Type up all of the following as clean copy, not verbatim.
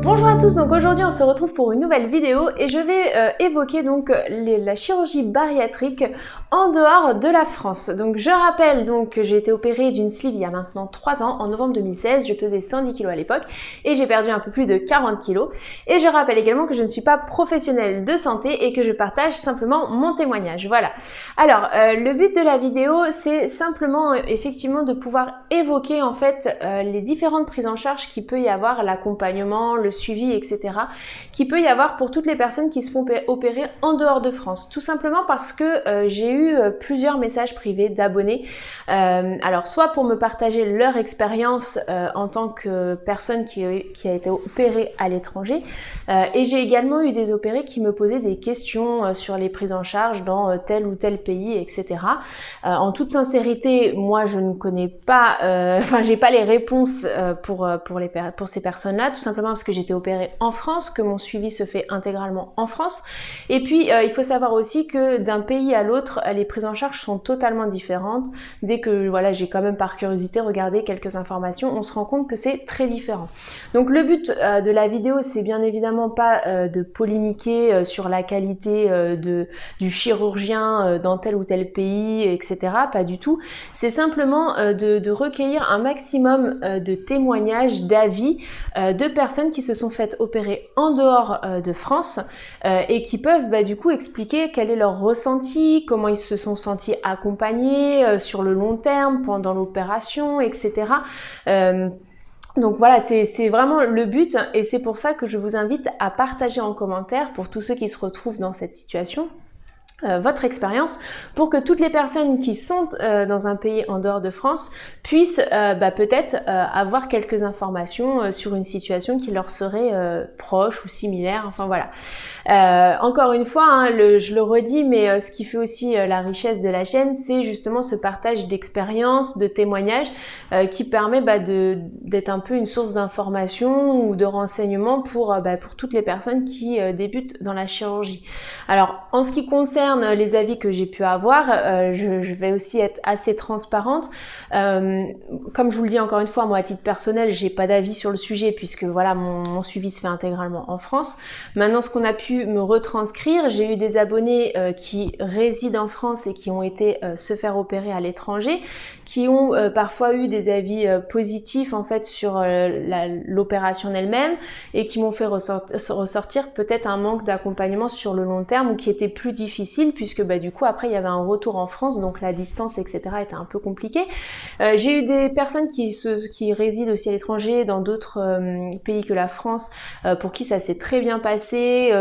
Bonjour à tous, donc aujourd'hui on se retrouve pour une nouvelle vidéo et je vais évoquer donc la chirurgie bariatrique en dehors de la France. Donc je rappelle donc que j'ai été opérée d'une sleeve il y a maintenant 3 ans, en novembre 2016, je pesais 110 kg à l'époque et j'ai perdu un peu plus de 40 kg. Et je rappelle également que je ne suis pas professionnelle de santé et que je partage simplement mon témoignage, voilà. Alors le but de la vidéo c'est simplement effectivement de pouvoir évoquer en fait les différentes prises en charge qu'il peut y avoir, l'accompagnement, le suivi, etc. qu'il peut y avoir pour toutes les personnes qui se font opérer en dehors de France. Tout simplement parce que j'ai eu plusieurs messages privés d'abonnés. Alors soit pour me partager leur expérience en tant que personne qui a été opérée à l'étranger, et j'ai également eu des opérés qui me posaient des questions sur les prises en charge dans tel ou tel pays, etc. En toute sincérité, moi je ne connais pas, enfin j'ai pas les réponses pour ces personnes-là, tout simplement parce que j'ai été opérée en France, que mon suivi se fait intégralement en France. Et puis il faut savoir aussi que d'un pays à l'autre, les prises en charge sont totalement différentes. Dès que voilà, j'ai quand même par curiosité regardé quelques informations, on se rend compte que c'est très différent. Donc le but de la vidéo, c'est bien évidemment pas de polémiquer sur la qualité du chirurgien dans tel ou tel pays, etc. Pas du tout. C'est simplement de recueillir un maximum de témoignages, d'avis de personnes qui se sont faites opérer en dehors de France et qui peuvent du coup expliquer quel est leur ressenti, comment ils se sont sentis accompagnés sur le long terme, pendant l'opération, etc. Donc voilà, c'est vraiment le but et c'est pour ça que je vous invite à partager en commentaire pour tous ceux qui se retrouvent dans cette situation. Votre expérience pour que toutes les personnes qui sont dans un pays en dehors de France puissent peut-être avoir quelques informations sur une situation qui leur serait proche ou similaire, enfin voilà. Encore une fois, hein, je le redis, mais ce qui fait aussi la richesse de la chaîne, c'est justement ce partage d'expériences, de témoignages qui permet d'être un peu une source d'information ou de renseignements pour toutes les personnes qui débutent dans la chirurgie. Alors, en ce qui concerne les avis que j'ai pu avoir, je vais aussi être assez transparente. Comme je vous le dis encore une fois, moi à titre personnel, j'ai pas d'avis sur le sujet puisque voilà, mon suivi se fait intégralement en France. Maintenant, ce qu'on a pu me retranscrire, j'ai eu des abonnés qui résident en France et qui ont été se faire opérer à l'étranger, qui ont parfois eu des avis positifs en fait sur l'opération elle-même et qui m'ont fait ressortir peut-être un manque d'accompagnement sur le long terme ou qui était plus difficile puisque du coup après il y avait un retour en France, donc la distance etc était un peu compliquée. J'ai eu des personnes qui résident aussi à l'étranger dans d'autres pays que la France pour qui ça s'est très bien passé,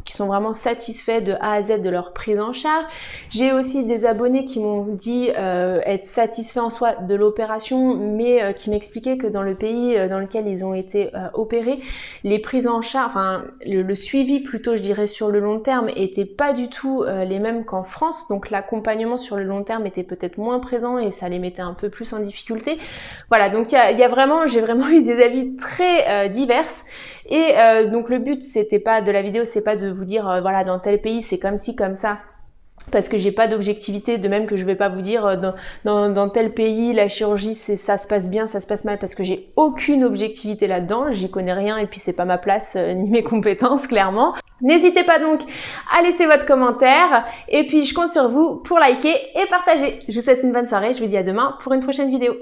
qui sont vraiment satisfaits de A à Z de leur prise en charge. J'ai aussi des abonnés qui m'ont dit être satisfaits en soi de l'opération mais qui m'expliquaient que dans le pays dans lequel ils ont été opérés, les prises en charge, enfin le suivi plutôt je dirais sur le long terme était pas du tout les mêmes qu'en France, donc l'accompagnement sur le long terme était peut-être moins présent et ça les mettait un peu plus en difficulté. Voilà, donc j'ai vraiment eu des avis très divers et donc le but de la vidéo c'est pas de vous dire voilà dans tel pays c'est comme ci comme ça, parce que j'ai pas d'objectivité, de même que je vais pas vous dire dans tel pays la chirurgie ça se passe bien, ça se passe mal, parce que j'ai aucune objectivité là-dedans, j'y connais rien et puis c'est pas ma place ni mes compétences clairement. N'hésitez pas donc à laisser votre commentaire et puis je compte sur vous pour liker et partager. Je vous souhaite une bonne soirée, je vous dis à demain pour une prochaine vidéo.